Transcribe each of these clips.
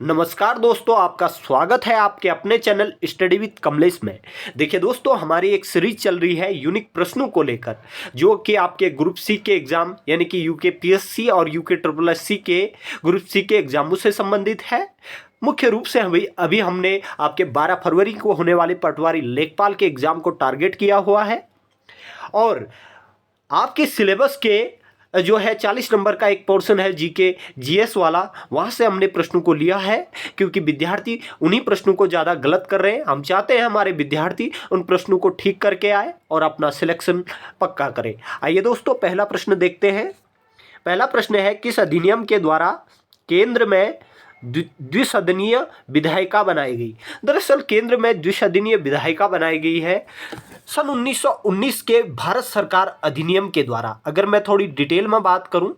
नमस्कार दोस्तों, आपका स्वागत है आपके अपने चैनल स्टडी विद कमलेश में। देखिए दोस्तों, हमारी एक सीरीज चल रही है यूनिक प्रश्नों को लेकर, जो कि आपके ग्रुप सी के एग्जाम यानी कि यूके पीएससी और यूके ट्रिपल एससी के ग्रुप सी के एग्जामों से संबंधित है। मुख्य रूप से अभी हमने आपके 12 फरवरी को होने वाले पटवारी लेखपाल के एग्जाम को टारगेट किया हुआ है और आपके सिलेबस के जो है 40 नंबर का एक पोर्शन है जीके जीएस वाला, वहाँ से हमने प्रश्नों को लिया है क्योंकि विद्यार्थी उन्हीं प्रश्नों को ज़्यादा गलत कर रहे हैं। हम चाहते हैं हमारे विद्यार्थी उन प्रश्नों को ठीक करके आए और अपना सिलेक्शन पक्का करें। आइए दोस्तों, पहला प्रश्न देखते हैं। पहला प्रश्न है, किस अधिनियम के द्वारा केंद्र में द्विसदनीय विधायिका बनाई गई? दरअसल केंद्र में द्विसदनीय विधायिका बनाई गई है सन 1919 के भारत सरकार अधिनियम के द्वारा। अगर मैं थोड़ी डिटेल में बात करूं,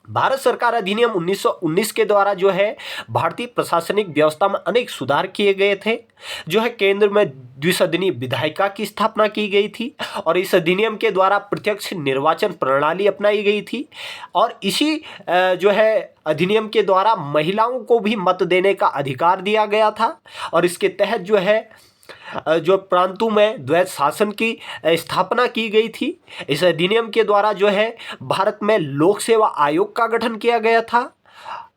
भारत सरकार अधिनियम 1919 के द्वारा जो है भारतीय प्रशासनिक व्यवस्था में अनेक सुधार किए गए थे। जो है केंद्र में द्विसदनीय विधायिका की स्थापना की गई थी और इस अधिनियम के द्वारा प्रत्यक्ष निर्वाचन प्रणाली अपनाई गई थी और इसी जो है अधिनियम के द्वारा महिलाओं को भी मत देने का अधिकार दिया गया था और इसके तहत जो है जो प्रांतों में द्वैत शासन की स्थापना की गई थी। इस अधिनियम के द्वारा जो है भारत में लोक सेवा आयोग का गठन किया गया था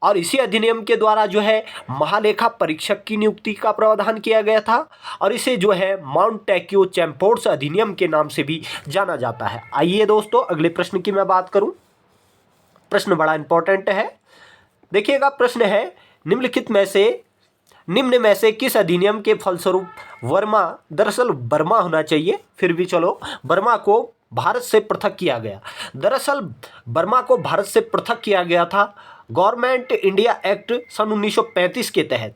और इसी अधिनियम के द्वारा जो है महालेखा परीक्षक की नियुक्ति का प्रावधान किया गया था और इसे जो है माउंटेक्यू चैम्फोर्ड अधिनियम के नाम से भी जाना जाता है। आइए दोस्तों, अगले प्रश्न की मैं बात करूं। प्रश्न बड़ा इंपॉर्टेंट है, देखिएगा। प्रश्न है, निम्न में से किस अधिनियम के फलस्वरूप वर्मा, दरअसल बर्मा होना चाहिए, फिर भी चलो, बर्मा को भारत से पृथक किया गया? दरअसल बर्मा को भारत से पृथक किया गया था गवर्नमेंट इंडिया एक्ट सन 1935 के तहत।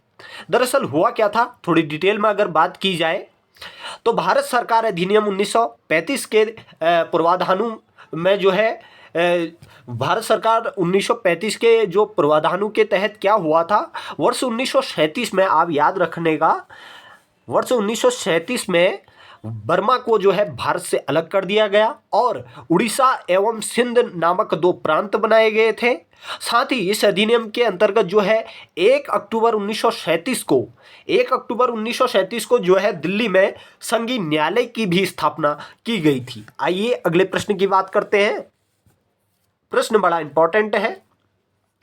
दरअसल हुआ क्या था, थोड़ी डिटेल में अगर बात की जाए तो भारत सरकार अधिनियम 1935 के पूर्वाधानों में जो है भारत सरकार 1935 के जो प्रावधानों के तहत क्या हुआ था, वर्ष 1937 में, आप याद रखने का, वर्ष 1937 में बर्मा को जो है भारत से अलग कर दिया गया और उड़ीसा एवं सिंध नामक 2 प्रांत बनाए गए थे। साथ ही इस अधिनियम के अंतर्गत जो है 1 अक्टूबर 1937 को जो है दिल्ली में संघीय न्यायालय की भी स्थापना की गई थी। आइए अगले प्रश्न की बात करते हैं। प्रश्न बड़ा इंपॉर्टेंट है,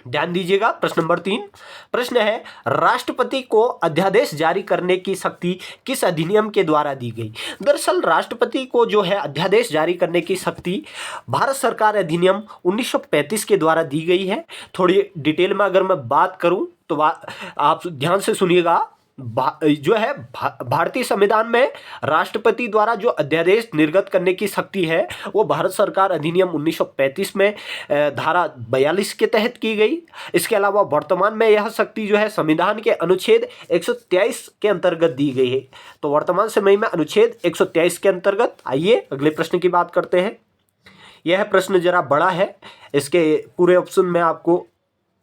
ध्यान दीजिएगा। प्रश्न नंबर 3 प्रश्न है, राष्ट्रपति को अध्यादेश जारी करने की शक्ति किस अधिनियम के द्वारा दी गई? दरअसल राष्ट्रपति को जो है अध्यादेश जारी करने की शक्ति भारत सरकार अधिनियम 1935 के द्वारा दी गई है। थोड़ी डिटेल में अगर मैं बात करूं तो आप ध्यान से सुनिएगा। जो है भारतीय संविधान में राष्ट्रपति द्वारा जो अध्यादेश निर्गत करने की शक्ति है वो भारत सरकार अधिनियम 1935 में धारा 42 के तहत की गई। इसके अलावा वर्तमान में यह शक्ति जो है संविधान के अनुच्छेद 123 के अंतर्गत दी गई है। तो वर्तमान समय में अनुच्छेद 123 के अंतर्गत। आइए अगले प्रश्न की बात करते हैं। यह प्रश्न जरा बड़ा है, इसके पूरे ऑप्शन में आपको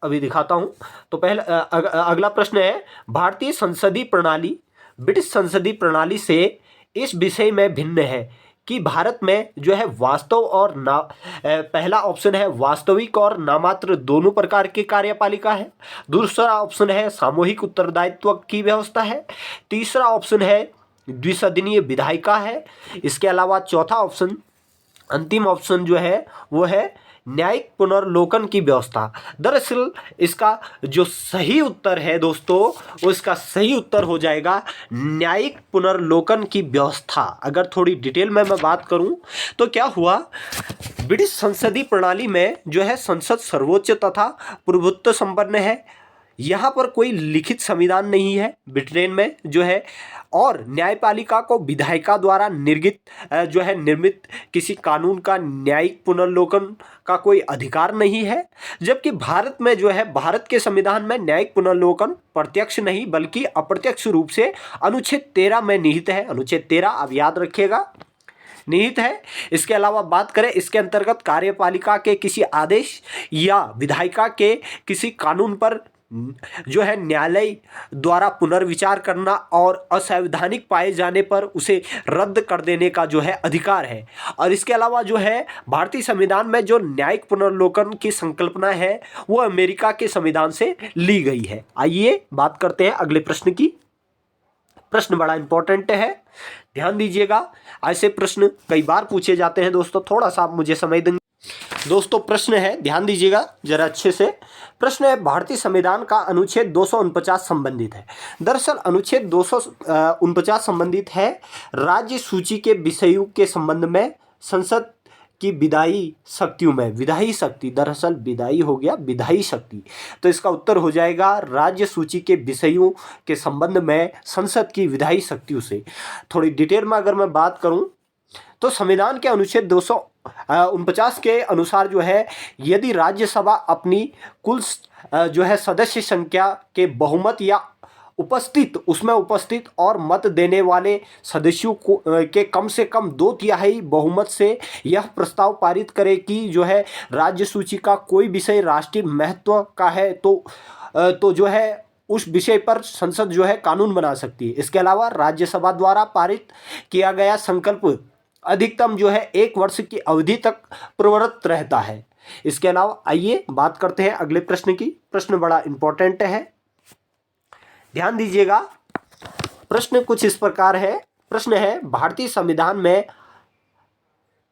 अभी दिखाता हूं। तो अगला प्रश्न है, भारतीय संसदीय प्रणाली ब्रिटिश संसदीय प्रणाली से इस विषय में भिन्न है कि भारत में जो है वास्तव और पहला ऑप्शन है वास्तविक और नामात्र दोनों प्रकार की कार्यपालिका है। दूसरा ऑप्शन है सामूहिक उत्तरदायित्व की व्यवस्था है। तीसरा ऑप्शन है द्विसदनीय विधायिका है। इसके अलावा चौथा ऑप्शन, अंतिम ऑप्शन जो है वो है न्यायिक पुनर्लोकन की व्यवस्था। दरअसल इसका जो सही उत्तर है दोस्तों, वो इसका सही उत्तर हो जाएगा न्यायिक पुनर्लोकन की व्यवस्था। अगर थोड़ी डिटेल में मैं बात करूं तो क्या हुआ, ब्रिटिश संसदीय प्रणाली में जो है संसद सर्वोच्च तथा प्रभुत्व संपन्न है। यहाँ पर कोई लिखित संविधान नहीं है ब्रिटेन में जो है, और न्यायपालिका को विधायिका द्वारा निर्मित किसी कानून का न्यायिक पुनर्लोकन का कोई अधिकार नहीं है। जबकि भारत में जो है भारत के संविधान में न्यायिक पुनर्लोकन प्रत्यक्ष नहीं बल्कि अप्रत्यक्ष रूप से अनुच्छेद 13 में निहित है। अनुच्छेद 13 आप याद रखिएगा, निहित है। इसके अलावा बात करें, इसके अंतर्गत कार्यपालिका के किसी आदेश या विधायिका के किसी कानून पर जो है न्यायालय द्वारा पुनर्विचार करना और असंवैधानिक पाए जाने पर उसे रद्द कर देने का जो है अधिकार है। और इसके अलावा जो है भारतीय संविधान में जो न्यायिक पुनर्लोकन की संकल्पना है वो अमेरिका के संविधान से ली गई है। आइए बात करते हैं अगले प्रश्न की। प्रश्न बड़ा इंपॉर्टेंट है, ध्यान दीजिएगा। ऐसे प्रश्न कई बार पूछे जाते हैं दोस्तों, थोड़ा सा आप मुझे समय देंगे दोस्तों। प्रश्न है, ध्यान दीजिएगा जरा अच्छे से। प्रश्न है, भारतीय संविधान का अनुच्छेद 249 संबंधित है। दरअसल अनुच्छेद 249 संबंधित है राज्य सूची के विषयों के संबंध में संसद की विधायी शक्तियों में। विधायी शक्ति, दरअसल विधायी हो गया विधायी शक्ति, तो इसका उत्तर हो जाएगा राज्य सूची के विषयों के संबंध में संसद की विधायी शक्तियों से। थोड़ी डिटेल में अगर मैं बात करूं तो संविधान के अनुच्छेद 249 के अनुसार जो है यदि राज्यसभा अपनी कुल जो है सदस्य संख्या के बहुमत या उसमें उपस्थित और मत देने वाले सदस्यों को के कम से कम 2/3 बहुमत से यह प्रस्ताव पारित करे कि जो है राज्य सूची का कोई विषय राष्ट्रीय महत्व का है तो जो है उस विषय पर संसद जो है कानून बना सकती है। इसके अलावा राज्यसभा द्वारा पारित किया गया संकल्प अधिकतम जो है 1 वर्ष की अवधि तक प्रवृत्त रहता है। इसके अलावा आइए बात करते हैं अगले प्रश्न की। प्रश्न बड़ा इंपॉर्टेंट है, ध्यान दीजिएगा। प्रश्न कुछ इस प्रकार है। प्रश्न है, भारतीय संविधान में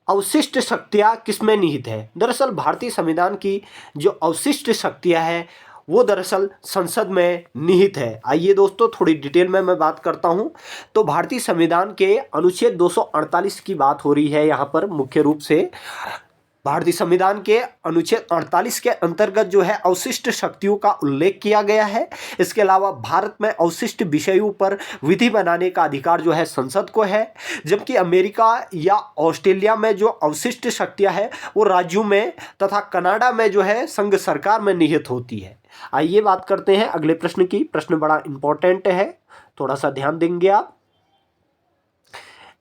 अवशिष्ट शक्तियां किसमें निहित है। दरअसल भारतीय संविधान की जो अवशिष्ट शक्तियां है वो दरअसल संसद में निहित है। आइए दोस्तों थोड़ी डिटेल में मैं बात करता हूं। तो भारतीय संविधान के अनुच्छेद 248 की बात हो रही है यहाँ पर मुख्य रूप से। भारतीय संविधान के अनुच्छेद 48 के अंतर्गत जो है अवशिष्ट शक्तियों का उल्लेख किया गया है। इसके अलावा भारत में अवशिष्ट विषयों पर विधि बनाने का अधिकार जो है संसद को है, जबकि अमेरिका या ऑस्ट्रेलिया में जो अवशिष्ट शक्तियां है वो राज्यों में तथा कनाडा में जो है संघ सरकार में निहित होती है। आइए बात करते हैं अगले प्रश्न की। प्रश्न बड़ा इंपॉर्टेंट है, थोड़ा सा ध्यान देंगे आप।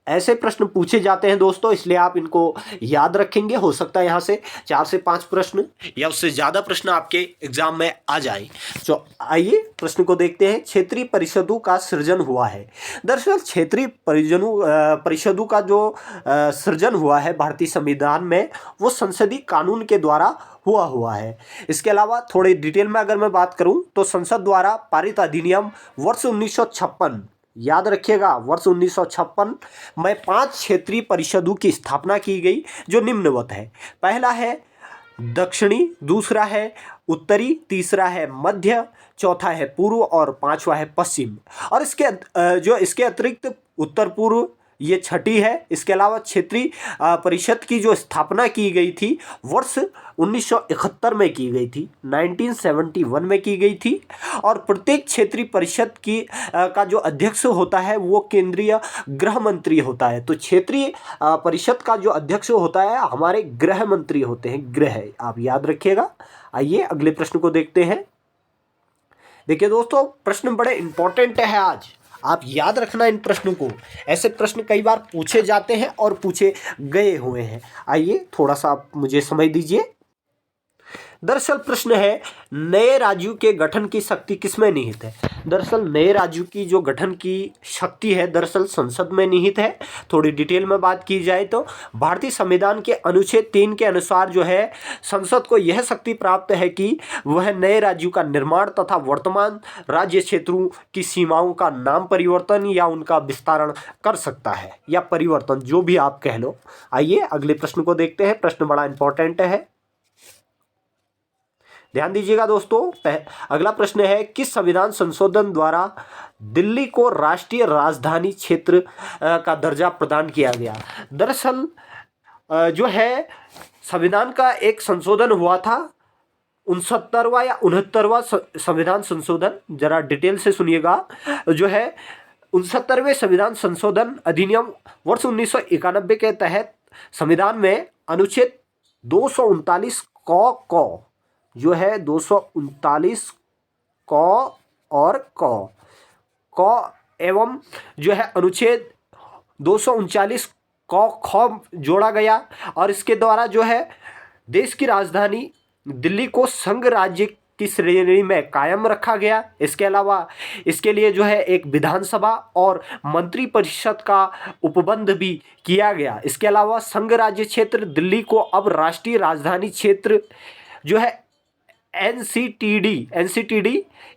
ऐसे प्रश्न पूछे जाते हैं दोस्तों, इसलिए आप इनको याद रखेंगे। हो सकता है यहाँ से 4 से 5 प्रश्न या उससे ज़्यादा प्रश्न आपके एग्जाम में आ जाएं। तो आइए प्रश्न को देखते हैं। क्षेत्रीय परिषदों का सृजन हुआ है। दरअसल क्षेत्रीय परिषदों का जो सृजन हुआ है भारतीय संविधान में वो संसदीय कानून के द्वारा हुआ है। इसके अलावा थोड़ी डिटेल में अगर मैं बात करूं तो संसद द्वारा पारित अधिनियम वर्ष 1956, याद रखिएगा वर्ष 1956 में 5 क्षेत्रीय परिषदों की स्थापना की गई जो निम्नवत है। पहला है दक्षिणी, दूसरा है उत्तरी, तीसरा है मध्य, चौथा है पूर्व और 5वां है पश्चिम। और इसके अतिरिक्त उत्तर पूर्व ये 6ठी है। इसके अलावा क्षेत्रीय परिषद की जो स्थापना की गई थी वर्ष 1971 में की गई थी, 1971 में की गई थी। और प्रत्येक क्षेत्रीय परिषद की का जो अध्यक्ष होता है वो केंद्रीय गृह मंत्री होता है। तो क्षेत्रीय परिषद का जो अध्यक्ष होता है हमारे गृह मंत्री होते हैं, गृह, आप याद रखिएगा। आइए अगले प्रश्न को देखते हैं। देखिए दोस्तों प्रश्न बड़े इंपॉर्टेंट है आज, आप याद रखना इन प्रश्नों को। ऐसे प्रश्न कई बार पूछे जाते हैं और पूछे गए हुए हैं। आइए थोड़ा सा आप मुझे समय दीजिए। दरअसल प्रश्न है, नए राज्यों के गठन की शक्ति किसमें निहित है। दरअसल नए राज्यों की जो गठन की शक्ति है दरअसल संसद में निहित है। थोड़ी डिटेल में बात की जाए तो भारतीय संविधान के अनुच्छेद 3 के अनुसार जो है संसद को यह शक्ति प्राप्त है कि वह नए राज्यों का निर्माण तथा वर्तमान राज्य क्षेत्रों की सीमाओं का नाम परिवर्तन या उनका विस्तारण कर सकता है, या परिवर्तन जो भी आप कह लो। आइए अगले प्रश्न को देखते हैं। प्रश्न बड़ा इंपॉर्टेंट है, ध्यान दीजिएगा दोस्तों। अगला प्रश्न है, किस संविधान संशोधन द्वारा दिल्ली को राष्ट्रीय राजधानी क्षेत्र का दर्जा प्रदान किया गया। दरअसल जो है संविधान का एक संशोधन हुआ था, 69वां या 69वां संविधान संशोधन, जरा डिटेल से सुनिएगा। जो है 69वें संविधान संशोधन अधिनियम वर्ष 1991 के तहत संविधान में अनुच्छेद 239 क जो है 239 क और क एवं जो है अनुच्छेद 239 क ख जोड़ा गया। और इसके द्वारा जो है देश की राजधानी दिल्ली को संघ राज्य की श्रेणी में कायम रखा गया। इसके अलावा इसके लिए जो है एक विधानसभा और मंत्री परिषद का उपबंध भी किया गया। इसके अलावा संघ राज्य क्षेत्र दिल्ली को अब राष्ट्रीय राजधानी क्षेत्र जो है एनसीटीडी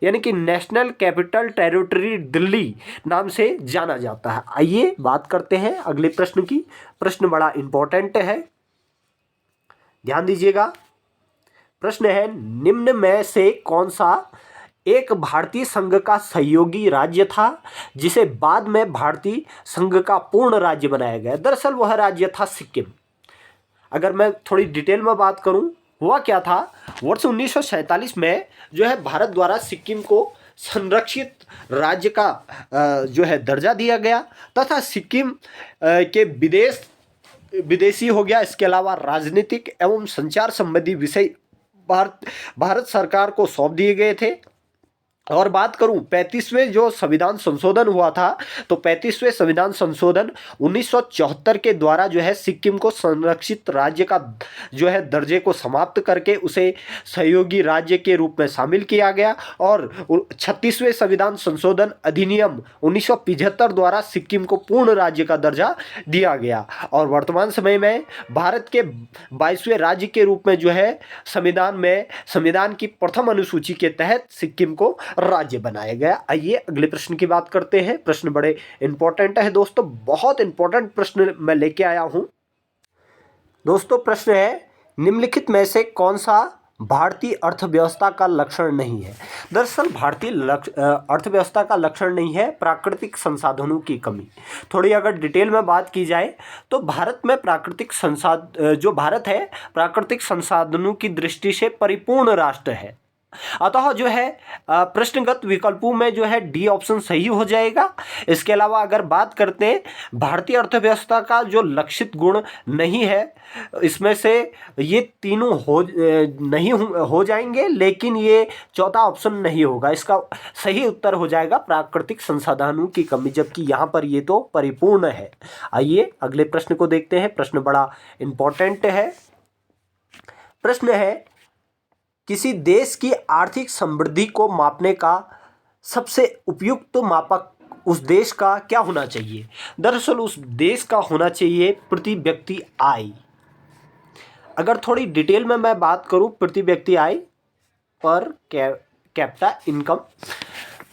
यानी कि नेशनल कैपिटल टेरिटरी दिल्ली नाम से जाना जाता है। आइए बात करते हैं अगले प्रश्न की। प्रश्न बड़ा इंपॉर्टेंट है, ध्यान दीजिएगा। प्रश्न है, निम्न में से कौन सा एक भारतीय संघ का सहयोगी राज्य था जिसे बाद में भारतीय संघ का पूर्ण राज्य बनाया गया? दरअसल वह राज्य था सिक्किम। अगर मैं थोड़ी डिटेल में बात करूं, हुआ क्या था, वर्ष 1947 में जो है भारत द्वारा सिक्किम को संरक्षित राज्य का जो है दर्जा दिया गया तथा सिक्किम के विदेशी हो गया। इसके अलावा राजनीतिक एवं संचार संबंधी विषय भारत सरकार को सौंप दिए गए थे। और बात करूं 35वें जो संविधान संशोधन हुआ था, तो 35वें संविधान संशोधन 1974 के द्वारा जो है सिक्किम को संरक्षित राज्य का जो है दर्जे को समाप्त करके उसे सहयोगी राज्य के रूप में शामिल किया गया। और 36वें संविधान संशोधन अधिनियम 1975 द्वारा सिक्किम को पूर्ण राज्य का दर्जा दिया गया। और वर्तमान समय में भारत के 22वें राज्य के रूप में जो है संविधान की प्रथम अनुसूची के तहत सिक्किम को राज्य बनाया गया। आइए अगले प्रश्न की बात करते हैं। प्रश्न बड़े इंपॉर्टेंट है दोस्तों, बहुत इंपॉर्टेंट प्रश्न मैं लेके आया हूं दोस्तों। प्रश्न है, निम्नलिखित में से कौन सा भारतीय अर्थव्यवस्था का लक्षण नहीं है? दरअसल भारतीय अर्थव्यवस्था का लक्षण नहीं है प्राकृतिक संसाधनों की कमी। थोड़ी अगर डिटेल में बात की जाए तो भारत में भारत है प्राकृतिक संसाधनों की दृष्टि से परिपूर्ण राष्ट्र है। अतः जो है प्रश्नगत विकल्पों में जो है डी ऑप्शन सही हो जाएगा। इसके अलावा अगर बात करते हैं भारतीय अर्थव्यवस्था का जो लक्षित गुण नहीं है, इसमें से ये तीनों नहीं हो जाएंगे, लेकिन ये चौथा ऑप्शन नहीं होगा। इसका सही उत्तर हो जाएगा प्राकृतिक संसाधनों की कमी, जबकि यहाँ पर ये तो परिपूर्ण है। आइए अगले प्रश्न को देखते हैं। प्रश्न बड़ा इंपॉर्टेंट है। प्रश्न है, किसी देश की आर्थिक समृद्धि को मापने का सबसे उपयुक्त मापक उस देश का क्या होना चाहिए? दरअसल उस देश का होना चाहिए प्रति व्यक्ति आय। अगर थोड़ी डिटेल में मैं बात करूं, प्रति व्यक्ति आय पर कैपिटा इनकम,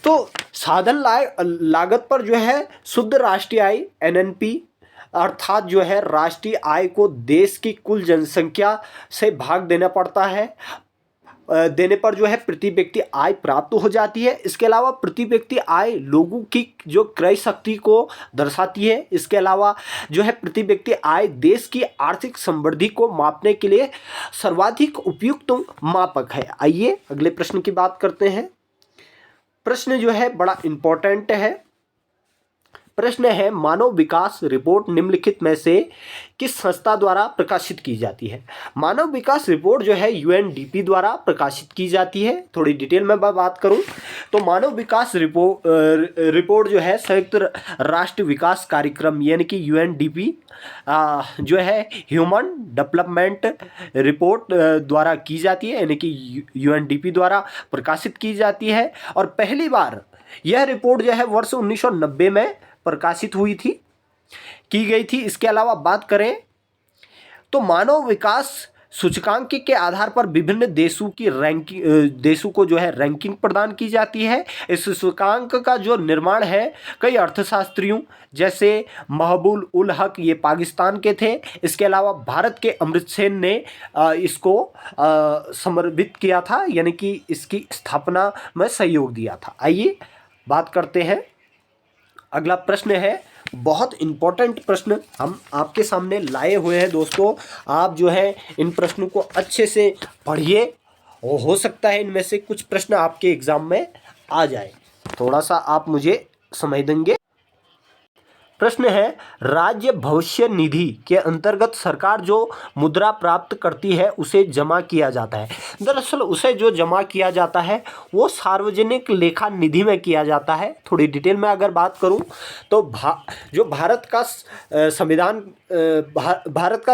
तो साधन लागत पर जो है शुद्ध राष्ट्रीय आय एनएनपी अर्थात जो है राष्ट्रीय आय को देश की कुल जनसंख्या से भाग देना पड़ता है। देने पर जो है प्रति व्यक्ति आय प्राप्त हो जाती है। इसके अलावा प्रति व्यक्ति आय लोगों की जो क्रय शक्ति को दर्शाती है। इसके अलावा जो है प्रति व्यक्ति आय देश की आर्थिक समृद्धि को मापने के लिए सर्वाधिक उपयुक्त मापक है। आइए अगले प्रश्न की बात करते हैं। प्रश्न जो है बड़ा इंपॉर्टेंट है। प्रश्न है, मानव विकास रिपोर्ट निम्नलिखित में से किस संस्था द्वारा प्रकाशित की जाती है? मानव विकास रिपोर्ट जो है यूएनडीपी द्वारा प्रकाशित की जाती है। थोड़ी डिटेल में बात करूं तो मानव विकास रिपोर्ट जो है संयुक्त राष्ट्र विकास कार्यक्रम यानी कि यूएनडीपी जो है ह्यूमन डेवलपमेंट रिपोर्ट द्वारा की जाती है, यानी कि यूएनडीपी द्वारा प्रकाशित की जाती है। और पहली बार यह रिपोर्ट जो है वर्ष 1990 में प्रकाशित की गई थी। इसके अलावा बात करें तो मानव विकास सूचकांक के आधार पर विभिन्न देशों को जो है रैंकिंग प्रदान की जाती है। इस सूचकांक का जो निर्माण है कई अर्थशास्त्रियों जैसे महबूब उल हक, ये पाकिस्तान के थे। इसके अलावा भारत के अमृत सेन ने इसको समर्पित किया था, यानी कि इसकी स्थापना में सहयोग दिया था। आइए बात करते हैं। अगला प्रश्न है, बहुत इंपॉर्टेंट प्रश्न हम आपके सामने लाए हुए हैं दोस्तों। आप जो है इन प्रश्नों को अच्छे से पढ़िए, और हो सकता है इनमें से कुछ प्रश्न आपके एग्जाम में आ जाए। थोड़ा सा आप मुझे समय देंगे। प्रश्न है राज्य भविष्य निधि के अंतर्गत सरकार जो मुद्रा प्राप्त करती है उसे जमा किया जाता है। दरअसल उसे जो जमा किया जाता है वो सार्वजनिक लेखा निधि में किया जाता है। थोड़ी डिटेल में अगर बात करूं तो जो भारत का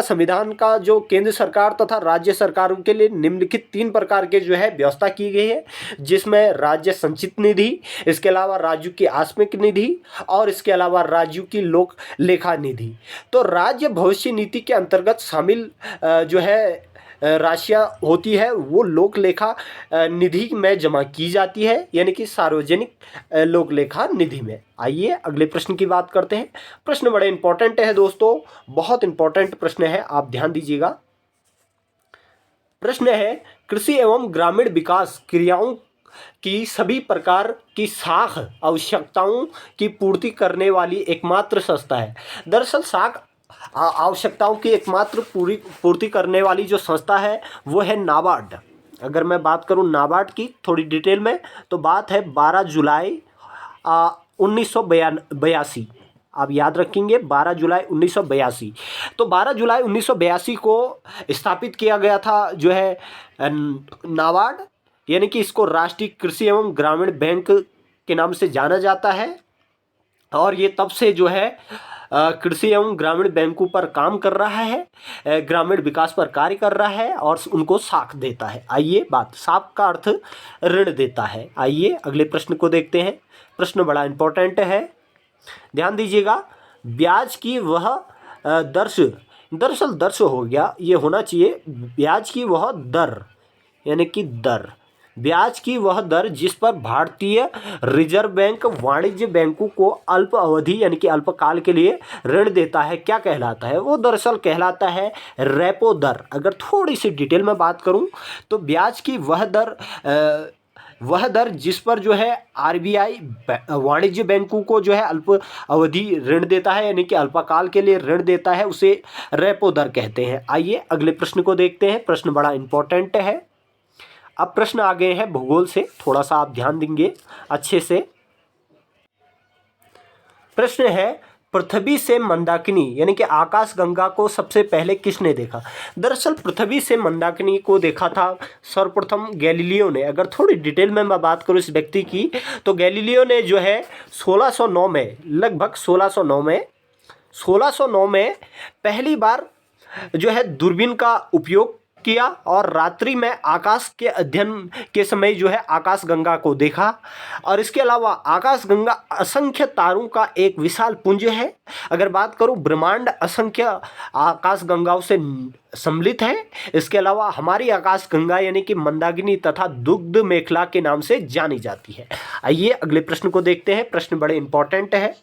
संविधान का जो केंद्र सरकार तथा राज्य सरकारों के लिए निम्नलिखित 3 प्रकार के जो है व्यवस्था की गई है, जिसमें राज्य संचित निधि, इसके अलावा राज्यों की आकस्मिक निधि और इसके अलावा राज्यों की लोक लेखा निधि। तो राज्य भविष्य नीति के अंतर्गत शामिल जो है राशियां होती है वो लोक लेखा निधि में जमा की जाती है, यानी कि सार्वजनिक लोक लेखा निधि में। आइए अगले प्रश्न की बात करते हैं। प्रश्न बड़े इंपॉर्टेंट है दोस्तों, बहुत इंपॉर्टेंट प्रश्न है, आप ध्यान दीजिएगा। प्रश्न है कृषि एवं ग्रामीण विकास क्रियाओं की सभी प्रकार की साख आवश्यकताओं की पूर्ति करने वाली एकमात्र संस्था है। दरअसल साख आवश्यकताओं की एकमात्र पूर्ति करने वाली जो संस्था है वो है नाबार्ड। अगर मैं बात करूं नाबार्ड की थोड़ी डिटेल में तो बात है 12 जुलाई 1982। आप याद रखेंगे 12 जुलाई 1982। तो 12 जुलाई 1982 को स्थापित किया गया था जो है नाबार्ड, यानी कि इसको राष्ट्रीय कृषि एवं ग्रामीण बैंक के नाम से जाना जाता है। और ये तब से जो है कृषि एवं ग्रामीण बैंकों पर काम कर रहा है, ग्रामीण विकास पर कार्य कर रहा है और उनको साख देता है। आइए बात, साख का अर्थ ऋण देता है। आइए अगले प्रश्न को देखते हैं। प्रश्न बड़ा इंपॉर्टेंट है, ध्यान दीजिएगा। ब्याज की वह दरअसल दर्श हो गया, ये होना चाहिए ब्याज की वह दर, यानी कि दर, ब्याज की वह दर जिस पर भारतीय रिजर्व बैंक वाणिज्य बैंकों को अल्प अवधि यानी कि अल्पकाल के लिए ऋण देता है, क्या कहलाता है? वो दरअसल कहलाता है रेपो दर। अगर थोड़ी सी डिटेल में बात करूं तो ब्याज की वह दर जिस पर जो है आरबीआई वाणिज्य बैंकों को जो है अल्प अवधि ऋण देता है, यानी कि अल्पकाल के लिए ऋण देता है, उसे रेपो दर कहते हैं। आइए अगले प्रश्न को देखते हैं। प्रश्न बड़ा इंपॉर्टेंट है। अब प्रश्न आ गए हैं भूगोल से, थोड़ा सा आप ध्यान देंगे अच्छे से। प्रश्न है पृथ्वी से मंदाकिनी यानी कि आकाश गंगा को सबसे पहले किसने देखा? दरअसल पृथ्वी से मंदाकिनी को देखा था सर्वप्रथम गैलीलियो ने। अगर थोड़ी डिटेल में मैं बात करूं इस व्यक्ति की तो गैलीलियो ने जो है 1609 में, लगभग 1609 में पहली बार जो है दूरबीन का उपयोग किया और रात्रि में आकाश के अध्ययन के समय जो है आकाश गंगा को देखा। और इसके अलावा आकाश गंगा असंख्य तारों का एक विशाल पुंज है। अगर बात करूं ब्रह्मांड असंख्य आकाश गंगाओं से सम्मिलित है। इसके अलावा हमारी आकाश गंगा यानी कि मंदाकिनी तथा दुग्ध मेखला के नाम से जानी जाती है। आइए अगले प्रश्न को देखते हैं। प्रश्न बड़े इंपॉर्टेंट है।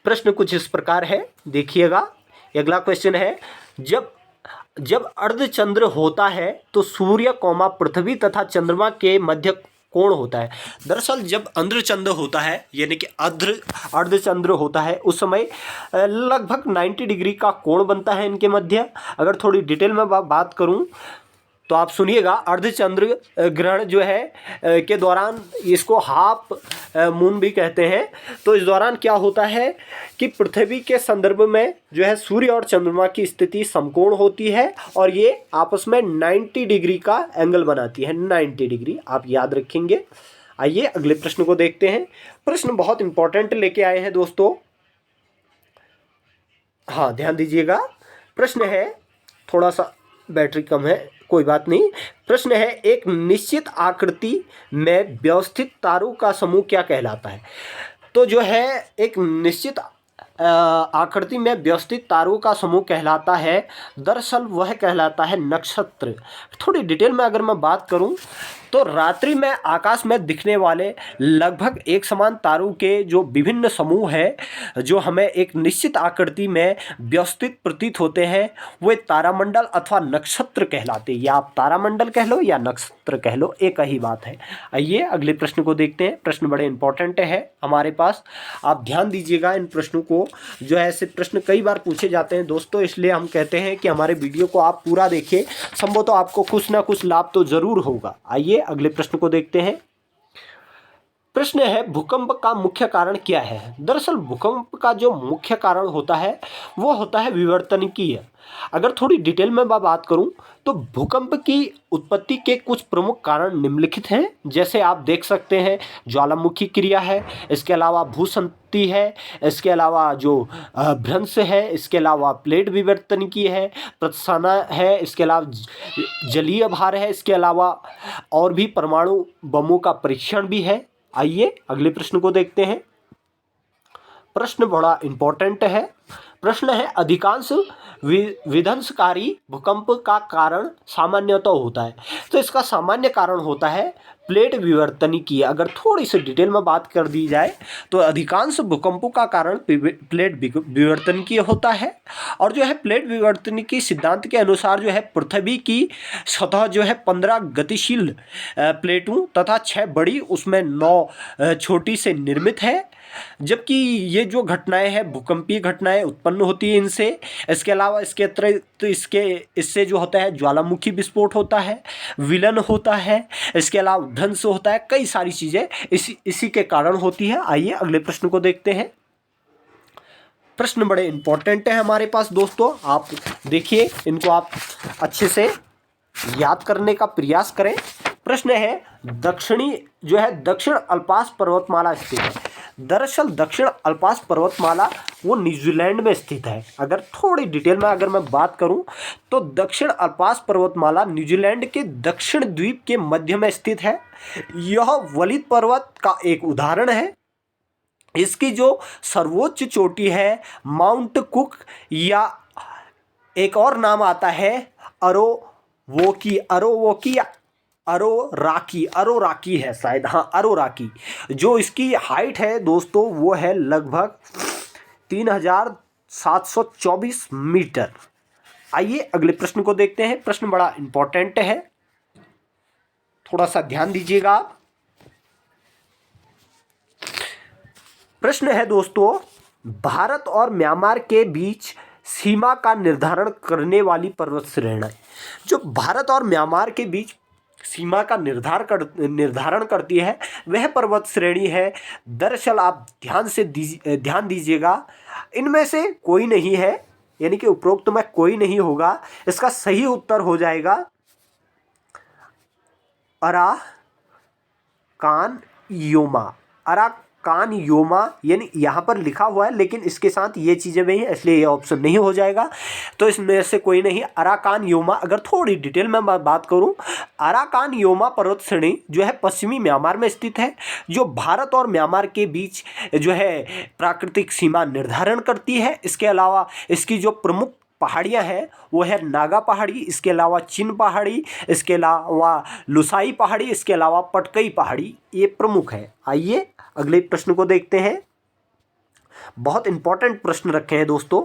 प्रश्न कुछ इस प्रकार है, देखिएगा। अगला क्वेश्चन है, जब अर्धचंद्र होता है तो सूर्य पृथ्वी तथा चंद्रमा के मध्य कोण होता है। दरअसल जब अर्धचंद्र होता है यानी कि अर्धचंद्र होता है उस समय लगभग 90 डिग्री का कोण बनता है इनके मध्य। अगर थोड़ी डिटेल में बात करूं तो आप सुनिएगा, अर्धचंद्र ग्रहण जो है के दौरान, इसको हाफ मून भी कहते हैं, तो इस दौरान क्या होता है कि पृथ्वी के संदर्भ में जो है सूर्य और चंद्रमा की स्थिति समकोण होती है और ये आपस में 90 डिग्री का एंगल बनाती है, 90 डिग्री, आप याद रखेंगे। आइए अगले प्रश्न को देखते हैं। प्रश्न बहुत इंपॉर्टेंट लेके आए हैं दोस्तों, हाँ ध्यान दीजिएगा। प्रश्न है, थोड़ा सा बैटरी कम है, कोई बात नहीं। प्रश्न है, एक निश्चित आकृति में व्यवस्थित तारों का समूह क्या कहलाता है? तो जो है एक निश्चित आकृति में व्यवस्थित तारों का समूह कहलाता है, दरअसल वह कहलाता है नक्षत्र। थोड़ी डिटेल में अगर मैं बात करूं तो रात्रि में आकाश में दिखने वाले लगभग एक समान तारों के जो विभिन्न समूह है जो हमें एक निश्चित आकृति में व्यवस्थित प्रतीत होते हैं, वे तारामंडल अथवा नक्षत्र कहलाते हैं। या आप तारामंडल कह लो या नक्षत्र कह लो, एक ही बात है। आइए अगले प्रश्न को देखते हैं। प्रश्न बड़े इंपॉर्टेंट है हमारे पास, आप ध्यान दीजिएगा इन प्रश्नों को। जो है ऐसे प्रश्न कई बार पूछे जाते हैं दोस्तों, इसलिए हम कहते हैं कि हमारे वीडियो को आप पूरा देखिए, संभव तो आपको कुछ ना कुछ लाभ तो जरूर होगा। आइए अगले प्रश्न को देखते हैं। प्रश्न है भूकंप का मुख्य कारण क्या है। दरअसल भूकंप का जो मुख्य कारण होता है वो होता है विवर्तनिकीय। अगर थोड़ी डिटेल में मैं बात करूं तो भूकंप की उत्पत्ति के कुछ प्रमुख कारण निम्नलिखित हैं। जैसे आप देख सकते हैं, ज्वालामुखी क्रिया है, इसके अलावा भूसंतति है, इसके अलावा जो भ्रंश है, इसके अलावा प्लेट विवर्तनिकी है, प्रत्सना है, इसके अलावा जलीय भार है, इसके अलावा और भी परमाणु बमों का परीक्षण भी है। आइए अगले प्रश्न को देखते हैं। प्रश्न बड़ा इंपॉर्टेंट है। प्रश्न है अधिकांश विध्वंसकारी भूकंप का कारण सामान्यतः होता है। तो इसका सामान्य कारण होता है प्लेट विवर्तनिकीय। अगर थोड़ी सी डिटेल में बात कर दी जाए तो अधिकांश भूकंपों का कारण प्लेट विवर्तनिकीय होता है। और जो है प्लेट विवर्तनिकीय सिद्धांत के अनुसार जो है पृथ्वी की सतह जो है 15 गतिशील प्लेटों तथा 6 बड़ी उसमें 9 छोटी से निर्मित है। जबकि ये जो घटनाएं हैं भूकंपीय घटनाएं उत्पन्न होती है इनसे। इसके अलावा इसके अतिरिक्त इससे जो होता है ज्वालामुखी विस्फोट होता है, विलन होता है, इसके अलावा ध्वंस होता है, कई सारी चीज़ें इसी के कारण होती है। आइए अगले प्रश्न को देखते हैं। प्रश्न बड़े इंपॉर्टेंट है हमारे पास दोस्तों, आप देखिए इनको आप अच्छे से याद करने का प्रयास करें। प्रश्न है दक्षिण अल्पास पर्वतमाला स्थित है। दरअसल दक्षिण अल्पास पर्वतमाला वो न्यूजीलैंड में स्थित है। अगर थोड़ी डिटेल में अगर मैं बात करूं तो दक्षिण अल्पास पर्वतमाला न्यूजीलैंड के दक्षिण द्वीप के मध्य में स्थित है। यह वलित पर्वत का एक उदाहरण है। इसकी जो सर्वोच्च चोटी है माउंट कुक या एक और नाम आता है अरोराकी है शायद, हाँ अरोराकी। जो इसकी हाइट है दोस्तों वो है लगभग 3724 मीटर। आइए अगले प्रश्न को देखते हैं। प्रश्न बड़ा इंपॉर्टेंट है, थोड़ा सा ध्यान दीजिएगा आप। प्रश्न है दोस्तों भारत और म्यांमार के बीच सीमा का निर्धारण करने वाली पर्वत श्रेणी। जो भारत और म्यांमार के बीच सीमा का निर्धारण करती है वह पर्वत श्रेणी है। दरअसल आप ध्यान दीजिएगा, इनमें से कोई नहीं है, यानी कि उपरोक्त में कोई नहीं होगा। इसका सही उत्तर हो जाएगा अराकान योमा, यानी यहाँ पर लिखा हुआ है लेकिन इसके साथ ये चीज़ें भी हैं इसलिए ये ऑप्शन नहीं हो जाएगा। तो इसमें से कोई नहीं, अराकान योमा। अगर थोड़ी डिटेल में मैं बात करूँ, अराकान योमा पर्वत श्रेणी जो है पश्चिमी म्यांमार में स्थित है, जो भारत और म्यांमार के बीच जो है प्राकृतिक सीमा निर्धारण करती है। इसके अलावा इसकी जो प्रमुख पहाड़ियाँ हैं वो है नागा पहाड़ी, इसके अलावा चिन पहाड़ी, इसके अलावा लुसाई पहाड़ी, इसके अलावा पटकई पहाड़ी, ये प्रमुख है। आइए अगले प्रश्न को देखते हैं। बहुत इंपॉर्टेंट प्रश्न रखे हैं दोस्तों।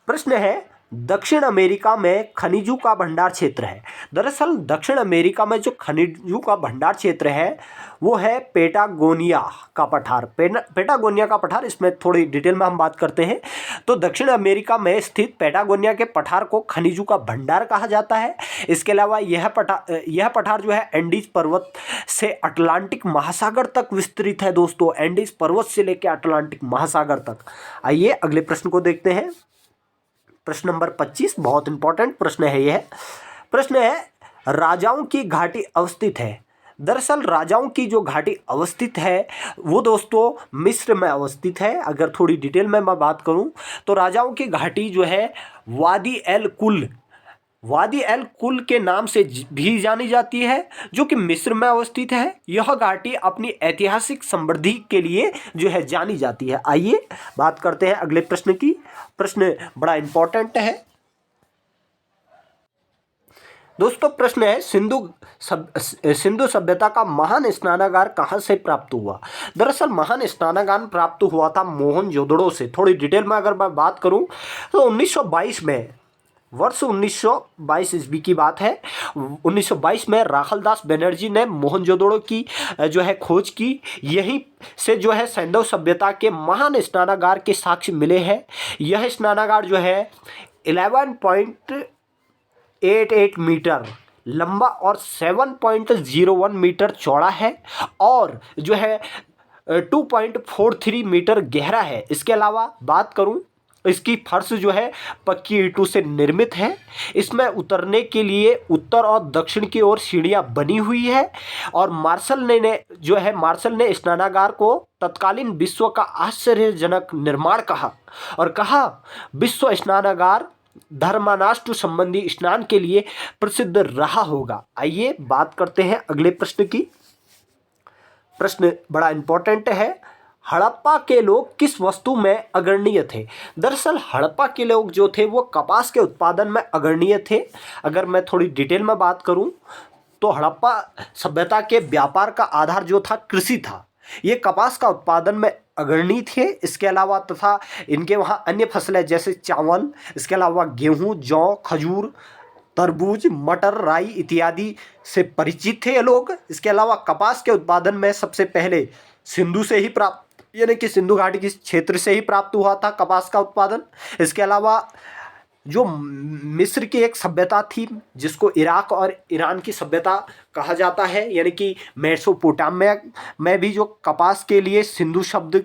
प्रश्न है दक्षिण अमेरिका में खनिजों का भंडार क्षेत्र है। दरअसल दक्षिण अमेरिका में जो खनिजों का भंडार क्षेत्र है वो है पेटागोनिया का पठार। पेटागोनिया का पठार, इसमें थोड़ी डिटेल में हम बात करते हैं। तो दक्षिण अमेरिका में स्थित पेटागोनिया के पठार को खनिजों का भंडार कहा जाता है। इसके अलावा यह पठार जो है एंडीज पर्वत से अटलांटिक महासागर तक विस्तृत है दोस्तों, एंडीज पर्वत से लेकर अटलांटिक महासागर तक। आइए अगले प्रश्न को देखते हैं। प्रश्न नंबर 25 बहुत इंपॉर्टेंट प्रश्न है यह। प्रश्न है राजाओं की घाटी अवस्थित है। दरअसल राजाओं की जो घाटी अवस्थित है वो दोस्तों मिस्र में अवस्थित है। अगर थोड़ी डिटेल में मैं बात करूं तो राजाओं की घाटी जो है वादी एल कुल के नाम से भी जानी जाती है, जो कि मिस्र में अवस्थित है। यह घाटी अपनी ऐतिहासिक समृद्धि के लिए जो है जानी जाती है। आइए बात करते हैं अगले प्रश्न की। प्रश्न बड़ा इंपॉर्टेंट है दोस्तों। प्रश्न है सिंधु सभ्यता का महान स्नानागार कहाँ से प्राप्त हुआ। दरअसल महान स्नानागार प्राप्त हुआ था मोहनजोदड़ो से। थोड़ी डिटेल में अगर मैं बात करूं तो 1922 में, वर्ष 1922 ईस्वी की बात है, 1922 में राखलदास बनर्जी ने मोहनजोदड़ो की जो है खोज की। यहीं से जो है सिंधु सभ्यता के महान स्नानागार के साक्ष्य मिले हैं। यह स्नानागार जो है 11.88 मीटर लंबा और 7.01 मीटर चौड़ा है और जो है 2.43 मीटर गहरा है। इसके अलावा बात करूं, इसकी फर्श जो है पक्की ईंटों से निर्मित है। इसमें उतरने के लिए उत्तर और दक्षिण की ओर सीढ़ियां बनी हुई है। और मार्शल ने स्नानागार को तत्कालीन विश्व का आश्चर्यजनक निर्माण कहा और कहा विश्व स्नानागार धर्मानाष्ट संबंधी स्नान के लिए प्रसिद्ध रहा होगा। आइए बात करते हैं अगले प्रश्न की। प्रश्न बड़ा इंपॉर्टेंट है। हड़प्पा के लोग किस वस्तु में अग्रणीय थे? दरअसल हड़प्पा के लोग जो थे वो कपास के उत्पादन में अग्रणीय थे। अगर मैं थोड़ी डिटेल में बात करूं तो हड़प्पा सभ्यता के व्यापार का आधार जो था कृषि था। ये कपास का उत्पादन में अग्रणी थे। इसके अलावा तथा इनके वहाँ अन्य फसलें जैसे चावल, इसके अलावा गेहूँ, जौ, खजूर, तरबूज, मटर, राई इत्यादि से परिचित थे ये लोग। इसके अलावा कपास के उत्पादन में सबसे पहले सिंधु से ही प्राप्त, यानी कि सिंधु घाटी के क्षेत्र से ही प्राप्त हुआ था कपास का उत्पादन। इसके अलावा जो मिस्र की एक सभ्यता थी जिसको इराक और ईरान की सभ्यता कहा जाता है, यानी कि मेसोपोटामिया में भी जो कपास के लिए सिंधु शब्द,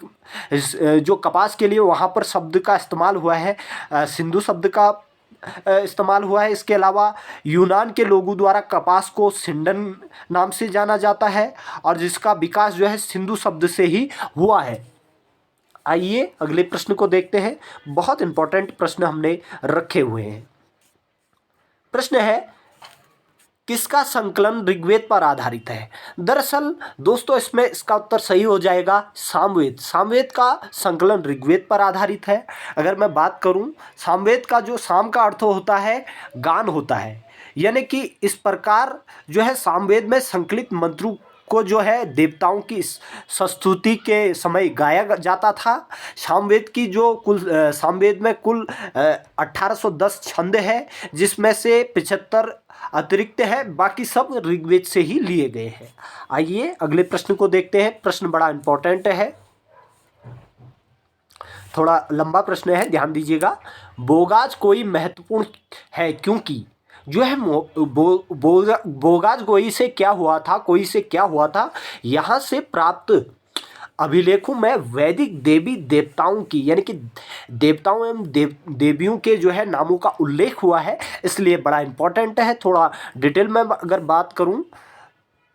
जो कपास के लिए वहाँ पर शब्द का इस्तेमाल हुआ है, सिंधु शब्द का इस्तेमाल हुआ है। इसके अलावा यूनान के लोगों द्वारा कपास को सिंडन नाम से जाना जाता है और जिसका विकास जो है सिंधु शब्द से ही हुआ है। आइए अगले प्रश्न को देखते हैं। बहुत इंपॉर्टेंट प्रश्न हमने रखे हुए हैं। प्रश्न है किसका संकलन ऋग्वेद पर आधारित है? दरअसल दोस्तों इसमें इसका उत्तर सही हो जाएगा सामवेद। सामवेद का संकलन ऋग्वेद पर आधारित है। अगर मैं बात करूं, सामवेद का जो साम का अर्थ होता है गान होता है, यानी कि इस प्रकार जो है सामवेद में संकलित मंत्रों को जो है देवताओं की स्तुति के समय गाया जाता था। सामवेद की जो सामवेद में कुल 1810 छंद है, जिसमें से 75 अतिरिक्त है, बाकी सब ऋग्वेद से ही लिए गए हैं। आइए अगले प्रश्न को देखते हैं। प्रश्न बड़ा इंपॉर्टेंट है, थोड़ा लंबा प्रश्न है, ध्यान दीजिएगा। बोगाज कोई महत्वपूर्ण है क्योंकि जो है बोगाज कोई से क्या हुआ था, यहाँ से प्राप्त अभिलेखों में वैदिक देवी देवताओं की, यानी कि देवताओं एवं देवियों के जो है नामों का उल्लेख हुआ है, इसलिए बड़ा इंपॉर्टेंट है। थोड़ा डिटेल में अगर बात करूं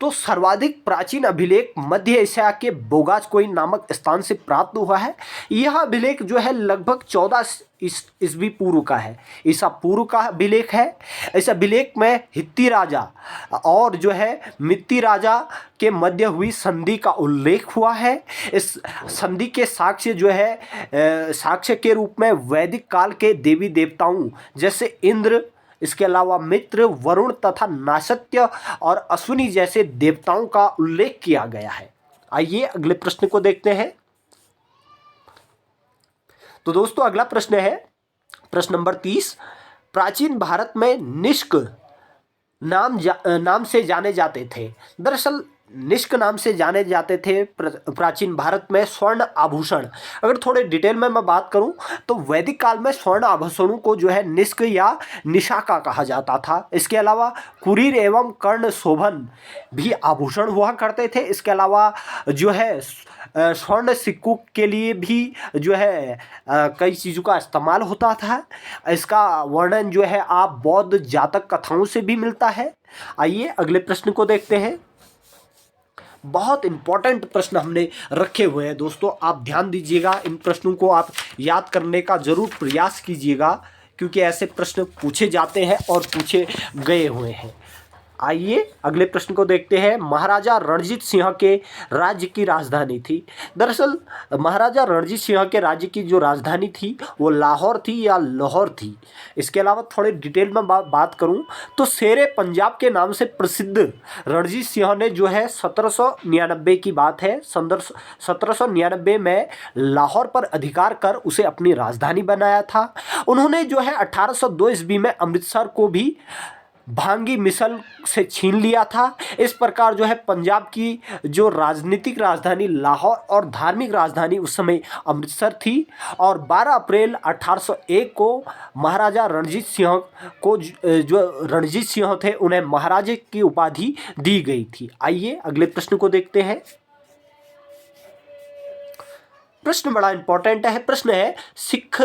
तो सर्वाधिक प्राचीन अभिलेख मध्य एशिया के बोगाज-कोई नामक स्थान से प्राप्त हुआ है। यह अभिलेख जो है लगभग 14 ईस्वी पूर्व का है, ईसा पूर्व का अभिलेख है। इस अभिलेख में हित्ती राजा और जो है मित्ती राजा के मध्य हुई संधि का उल्लेख हुआ है। इस संधि के साक्ष्य जो है साक्ष्य के रूप में वैदिक काल के देवी देवताओं जैसे इंद्र, इसके अलावा मित्र, वरुण तथा नासत्य और अश्विनी जैसे देवताओं का उल्लेख किया गया है। आइए अगले प्रश्न को देखते हैं। तो दोस्तों अगला प्रश्न है प्रश्न नंबर 30। प्राचीन भारत में निष्क नाम से जाने जाते थे। दरअसल निष्क नाम से जाने जाते थे प्राचीन भारत में स्वर्ण आभूषण। अगर थोड़े डिटेल में मैं बात करूं तो वैदिक काल में स्वर्ण आभूषणों को जो है निष्क या निशाका कहा जाता था। इसके अलावा कुरीर एवं कर्ण शोभन भी आभूषण हुआ करते थे। इसके अलावा जो है स्वर्ण सिक्कों के लिए भी जो है कई चीज़ों का इस्तेमाल होता था। इसका वर्णन जो है आप बौद्ध जातक कथाओं से भी मिलता है। आइए अगले प्रश्न को देखते हैं। बहुत इंपॉर्टेंट प्रश्न हमने रखे हुए हैं दोस्तों, आप ध्यान दीजिएगा। इन प्रश्नों को आप याद करने का जरूर प्रयास कीजिएगा क्योंकि ऐसे प्रश्न पूछे जाते हैं और पूछे गए हुए हैं। आइए अगले प्रश्न को देखते हैं। महाराजा रणजीत सिंह के राज्य की राजधानी थी। दरअसल महाराजा रणजीत सिंह के राज्य की जो राजधानी थी वो लाहौर थी या लाहौर थी। इसके अलावा थोड़े डिटेल में बात करूं तो शेरे पंजाब के नाम से प्रसिद्ध रणजीत सिंह ने जो है 1799 की बात है, 1799 में लाहौर पर अधिकार कर उसे अपनी राजधानी बनाया था। उन्होंने जो है 1802 ईस्वी में अमृतसर को भी भांगी मिसल से छीन लिया था। इस प्रकार जो है पंजाब की जो राजनीतिक राजधानी लाहौर और धार्मिक राजधानी उस समय अमृतसर थी। और 12 अप्रैल 1801 को महाराजा रणजीत सिंह को जो रणजीत सिंह थे उन्हें महाराजे की उपाधि दी गई थी। आइए अगले प्रश्न को देखते हैं। प्रश्न बड़ा इंपॉर्टेंट है। प्रश्न है, सिख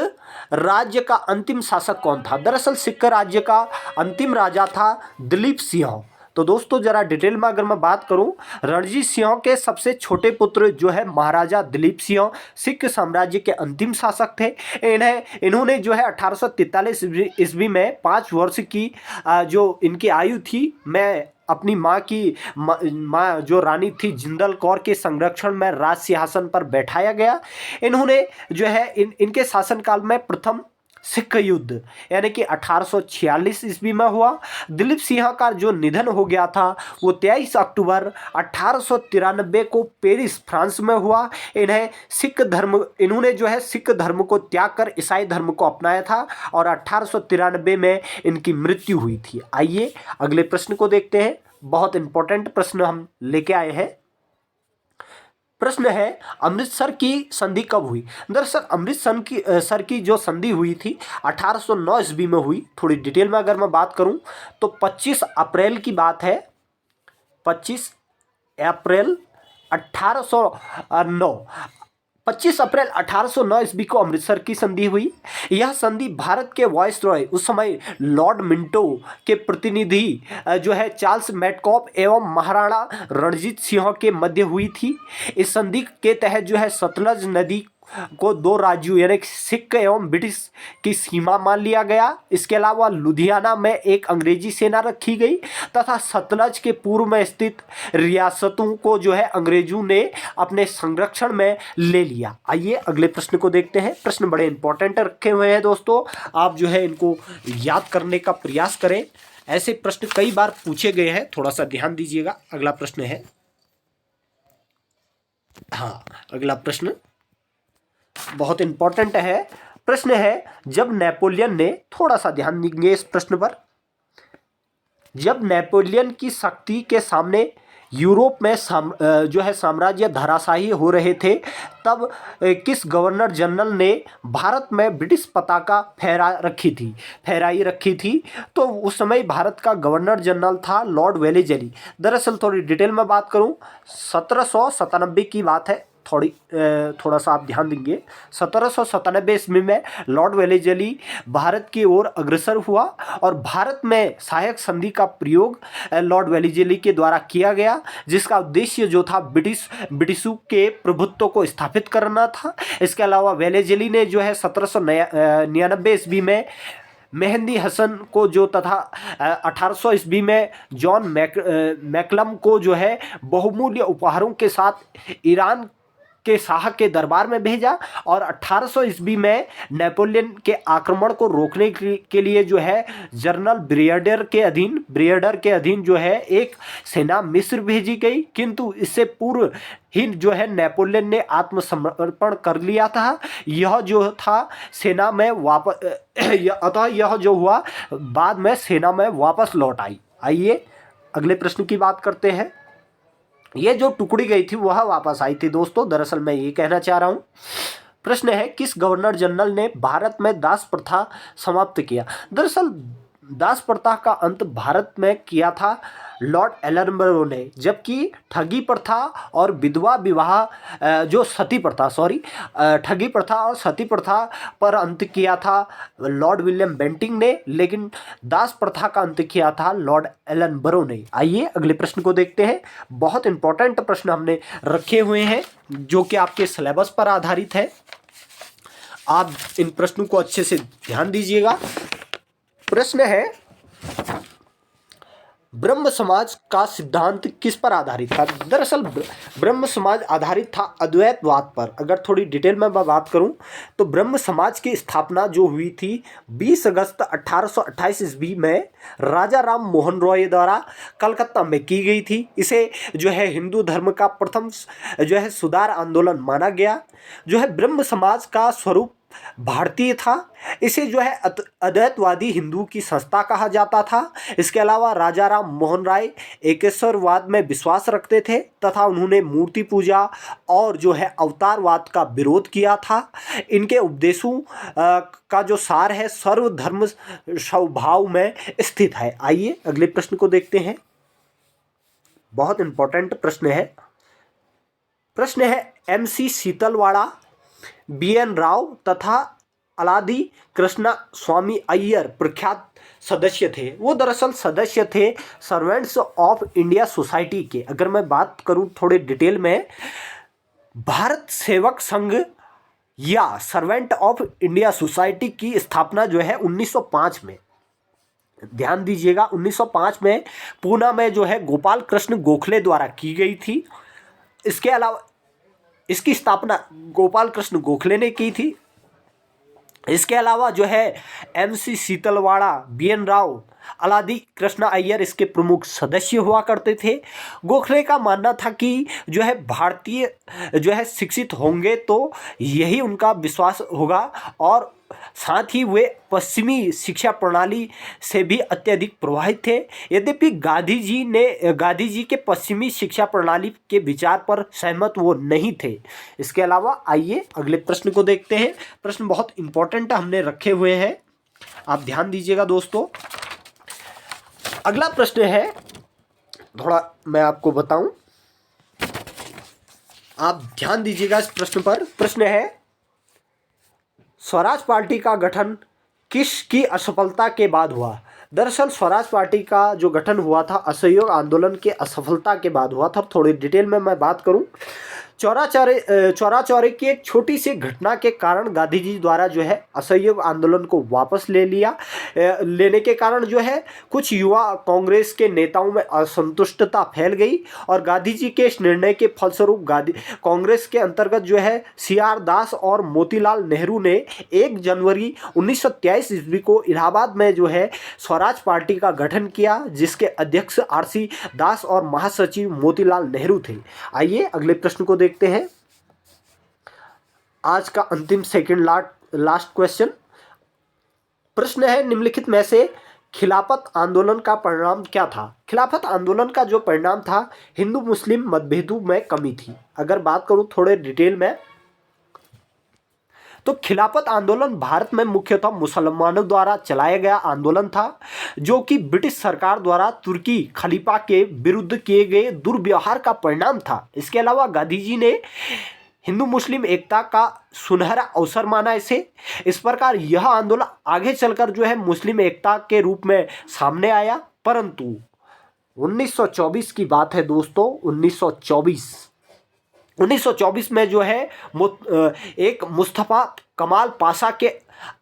राज्य का अंतिम शासक कौन था? दरअसल सिख राज्य का अंतिम राजा था दिलीप सिंह। तो दोस्तों जरा डिटेल में अगर मैं बात करूं, रणजीत सिंह के सबसे छोटे पुत्र जो है महाराजा दिलीप सिंह सिख साम्राज्य के अंतिम शासक थे। इन्होंने जो है 1843 ईस्वी में 5 वर्ष की जो इनकी आयु थी, मैं अपनी माँ जो रानी थी जिंदल कौर के संरक्षण में राज सिंहासन पर बैठाया गया। इन्होंने जो है इनके शासनकाल में प्रथम सिख युद्ध यानी कि 1846 ईस्वी में हुआ। दिलीप सिंह का जो निधन हो गया था वो 23 अक्टूबर 1893 को पेरिस फ्रांस में हुआ। इन्होंने जो है सिख धर्म को त्याग कर ईसाई धर्म को अपनाया था और 1893 में इनकी मृत्यु हुई थी। आइए अगले प्रश्न को देखते हैं। बहुत इंपॉर्टेंट प्रश्न हम लेके आए हैं। प्रश्न है, अमृतसर की संधि कब हुई? दरअसल अमृतसर की जो संधि हुई थी 1809 ईस्वी में हुई। थोड़ी डिटेल में अगर मैं बात करूं तो 25 अप्रैल की बात है। 25 अप्रैल 1809 25 अप्रैल 1809 ईस्वी को अमृतसर की संधि हुई। यह संधि भारत के वायसरॉय उस समय लॉर्ड मिंटो के प्रतिनिधि जो है चार्ल्स मैडकॉफ एवं महाराणा रणजीत सिंह के मध्य हुई थी। इस संधि के तहत जो है सतलज नदी को 2 राज्यों यानी सिख एवं ब्रिटिश की सीमा मान लिया गया। इसके अलावा लुधियाना में एक अंग्रेजी सेना रखी गई तथा सतलज के पूर्व में स्थित रियासतों को जो है अंग्रेजों ने अपने संरक्षण में ले लिया। आइए अगले प्रश्न को देखते हैं। प्रश्न बड़े इंपॉर्टेंट रखे हुए हैं दोस्तों, आप जो है इनको याद करने का प्रयास करें। ऐसे प्रश्न कई बार पूछे गए हैं, थोड़ा सा ध्यान दीजिएगा। अगला प्रश्न है, हाँ अगला प्रश्न बहुत इंपॉर्टेंट है। प्रश्न है, जब नेपोलियन ने, थोड़ा सा ध्यान देंगे इस प्रश्न पर, जब नेपोलियन की शक्ति के सामने यूरोप में जो है साम्राज्य धराशायी हो रहे थे, तब किस गवर्नर जनरल ने भारत में ब्रिटिश पताका फहराई रखी थी? तो उस समय भारत का गवर्नर जनरल था लॉर्ड वेलेजली। दरअसल थोड़ी डिटेल में बात करूं, 1797 की बात है। थोड़ा सा आप ध्यान देंगे। 1797 ईस्वी में लॉर्ड वेलेजली भारत की ओर अग्रसर हुआ और भारत में सहायक संधि का प्रयोग लॉर्ड वेलेजली के द्वारा किया गया, जिसका उद्देश्य जो था ब्रिटिशों के प्रभुत्व को स्थापित करना था। इसके अलावा वेलेजली ने जो है 1799 ईस्वी में मेहंदी हसन को जो तथा 1800 ईस्वी में जॉन मैकलम को जो है बहुमूल्य उपहारों के साथ ईरान के शाह के दरबार में भेजा और 1800 ईस्वी में नेपोलियन के आक्रमण को रोकने के लिए जो है जनरल ब्रियडर के अधीन जो है एक सेना मिस्र भेजी गई, किंतु इससे पूर्व ही जो है नेपोलियन ने आत्मसमर्पण कर लिया था। यह जो था सेना में वापस अतः यह जो हुआ बाद में सेना में वापस लौट आई। आइए अगले प्रश्न की बात करते हैं। ये जो टुकड़ी गई थी वह वापस आई थी दोस्तों, दरअसल मैं ये कहना चाह रहा हूँ। प्रश्न है, किस गवर्नर जनरल ने भारत में दास प्रथा समाप्त किया? दरअसल दास प्रथा का अंत भारत में किया था लॉर्ड एलनबरो ने, जबकि ठगी प्रथा और विधवा विवाह जो सती प्रथा ठगी प्रथा और सती प्रथा पर अंत किया था लॉर्ड विलियम बेंटिंग ने, लेकिन दास प्रथा का अंत किया था लॉर्ड एलनबरो ने। आइए अगले प्रश्न को देखते हैं। बहुत इंपॉर्टेंट प्रश्न हमने रखे हुए हैं जो कि आपके सिलेबस पर आधारित है। आप इन प्रश्नों को अच्छे से ध्यान दीजिएगा। प्रश्न है, ब्रह्म समाज का सिद्धांत किस पर आधारित था? दरअसल ब्रह्म समाज आधारित था अद्वैतवाद पर। अगर थोड़ी डिटेल में मैं बात करूं तो ब्रह्म समाज की स्थापना जो हुई थी 20 अगस्त 1828 ईस्वी में राजा राम मोहन रॉय द्वारा कलकत्ता में की गई थी। इसे जो है हिंदू धर्म का प्रथम जो है सुधार आंदोलन माना गया। जो है ब्रह्म समाज का स्वरूप भारतीय था। इसे जो है अद्वैतवादी हिंदू की संस्था कहा जाता था। इसके अलावा राजा राम मोहन राय एकेश्वरवाद में विश्वास रखते थे तथा उन्होंने मूर्ति पूजा और जो है अवतारवाद का विरोध किया था। इनके उपदेशों का जो सार है सर्वधर्म स्वभाव में स्थित है। आइए अगले प्रश्न को देखते हैं। बहुत इंपॉर्टेंट प्रश्न है। प्रश्न है MC शीतलवाड़ा, BN राव तथा अलादी कृष्णा स्वामी अय्यर प्रख्यात सदस्य थे। वो दरअसल सदस्य थे सर्वेंट्स ऑफ इंडिया सोसाइटी के। अगर मैं बात करूं थोड़े डिटेल में, भारत सेवक संघ या सर्वेंट ऑफ इंडिया सोसाइटी की स्थापना जो है 1905 में, ध्यान दीजिएगा, 1905 में पूना में जो है गोपाल कृष्ण गोखले द्वारा की गई थी। इसके अलावा इसकी स्थापना गोपाल कृष्ण गोखले ने की थी। इसके अलावा जो है MC शीतलवाड़ा, BN राव, अलादी कृष्णा अय्यर इसके प्रमुख सदस्य हुआ करते थे। गोखले का मानना था कि जो है भारतीय जो है शिक्षित होंगे तो यही उनका विश्वास होगा और साथ ही वे पश्चिमी शिक्षा प्रणाली से भी अत्यधिक प्रभावित थे। यद्यपि गांधी जी के पश्चिमी शिक्षा प्रणाली के विचार पर सहमत वो नहीं थे। इसके अलावा आइए अगले प्रश्न को देखते हैं। प्रश्न बहुत इंपॉर्टेंट हमने रखे हुए हैं, आप ध्यान दीजिएगा दोस्तों। अगला प्रश्न है, थोड़ा मैं आपको बताऊं, आप ध्यान दीजिएगा इस प्रश्न पर। प्रश्न है स्वराज पार्टी का गठन किसकी असफलता के बाद हुआ? दरअसल स्वराज पार्टी का जो गठन हुआ था असहयोग आंदोलन के असफलता के बाद हुआ था। थोड़ी डिटेल में मैं बात करूं, चौरा चौरी की एक छोटी सी घटना के कारण गांधी जी द्वारा जो है असहयोग आंदोलन को वापस लेने के कारण जो है कुछ युवा कांग्रेस के नेताओं में असंतुष्टता फैल गई और गांधी जी के इस निर्णय के फलस्वरूप कांग्रेस के अंतर्गत जो है CR दास और मोतीलाल नेहरू ने 1 जनवरी 1923 ईस्वी को इलाहाबाद में जो है स्वराज पार्टी का गठन किया, जिसके अध्यक्ष RC दास और महासचिव मोतीलाल नेहरू थे। आइए अगले प्रश्न को देखते हैं। आज का अंतिम सेकंड लास्ट क्वेश्चन। प्रश्न है निम्नलिखित में से खिलाफत आंदोलन का परिणाम क्या था? खिलाफत आंदोलन का जो परिणाम था हिंदू मुस्लिम मतभेदों में कमी थी। अगर बात करूं थोड़े डिटेल में तो खिलाफत आंदोलन भारत में मुख्यतः मुसलमानों द्वारा चलाया गया आंदोलन था, जो कि ब्रिटिश सरकार द्वारा तुर्की खलीफा के विरुद्ध किए गए दुर्व्यवहार का परिणाम था। इसके अलावा गांधी जी ने हिंदू मुस्लिम एकता का सुनहरा अवसर माना इसे। इस प्रकार यह आंदोलन आगे चलकर जो है मुस्लिम एकता के रूप में सामने आया। परंतु 1924 की बात है दोस्तों, 1924 में जो है एक मुस्तफ़ा कमाल पाशा के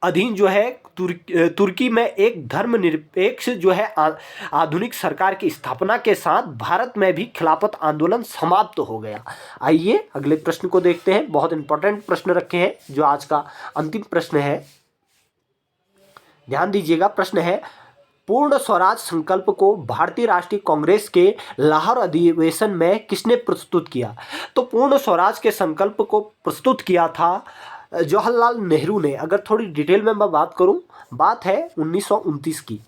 अधीन जो है तुर्की में एक धर्मनिरपेक्ष जो है आधुनिक सरकार की स्थापना के साथ भारत में भी खिलाफत आंदोलन समाप्त हो गया। आइए अगले प्रश्न को देखते हैं। बहुत इंपॉर्टेंट प्रश्न रखे हैं जो आज का अंतिम प्रश्न है, ध्यान दीजिएगा। प्रश्न है पूर्ण स्वराज संकल्प को भारतीय राष्ट्रीय कांग्रेस के लाहौर अधिवेशन में किसने प्रस्तुत किया? तो पूर्ण स्वराज के संकल्प को प्रस्तुत किया था जवाहरलाल नेहरू ने। अगर थोड़ी डिटेल में मैं बात करूं, बात है 1929 की।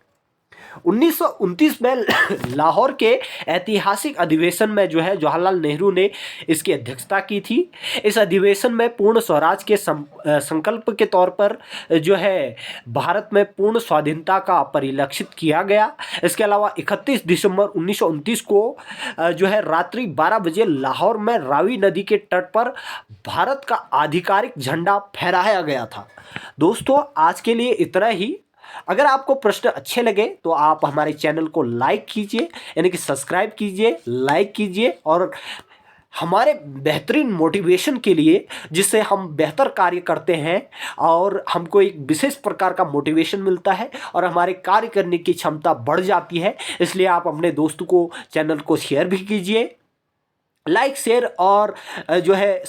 1929 में लाहौर के ऐतिहासिक अधिवेशन में जो है जवाहरलाल नेहरू ने इसकी अध्यक्षता की थी। इस अधिवेशन में पूर्ण स्वराज के संकल्प के तौर पर जो है भारत में पूर्ण स्वाधीनता का परिलक्षित किया गया। इसके अलावा 31 दिसंबर 1929 को जो है रात्रि 12 बजे लाहौर में रावी नदी के तट पर भारत का आधिकारिक झंडा फहराया गया था। दोस्तों आज के लिए इतना ही। अगर आपको प्रश्न अच्छे लगे तो आप हमारे चैनल को लाइक कीजिए, यानी कि सब्सक्राइब कीजिए, लाइक कीजिए और हमारे बेहतरीन मोटिवेशन के लिए, जिससे हम बेहतर कार्य करते हैं और हमको एक विशेष प्रकार का मोटिवेशन मिलता है और हमारे कार्य करने की क्षमता बढ़ जाती है। इसलिए आप अपने दोस्तों को चैनल को शेयर भी कीजिए। लाइक शेयर और जो है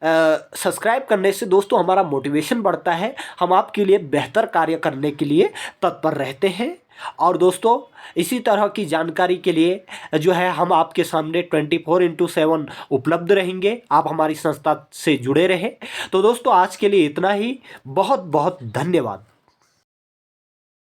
सब्सक्राइब करने से दोस्तों हमारा मोटिवेशन बढ़ता है, हम आपके लिए बेहतर कार्य करने के लिए तत्पर रहते हैं। और दोस्तों इसी तरह की जानकारी के लिए जो है हम आपके सामने 24/7 उपलब्ध रहेंगे। आप हमारी संस्था से जुड़े रहें। तो दोस्तों आज के लिए इतना ही। बहुत बहुत धन्यवाद।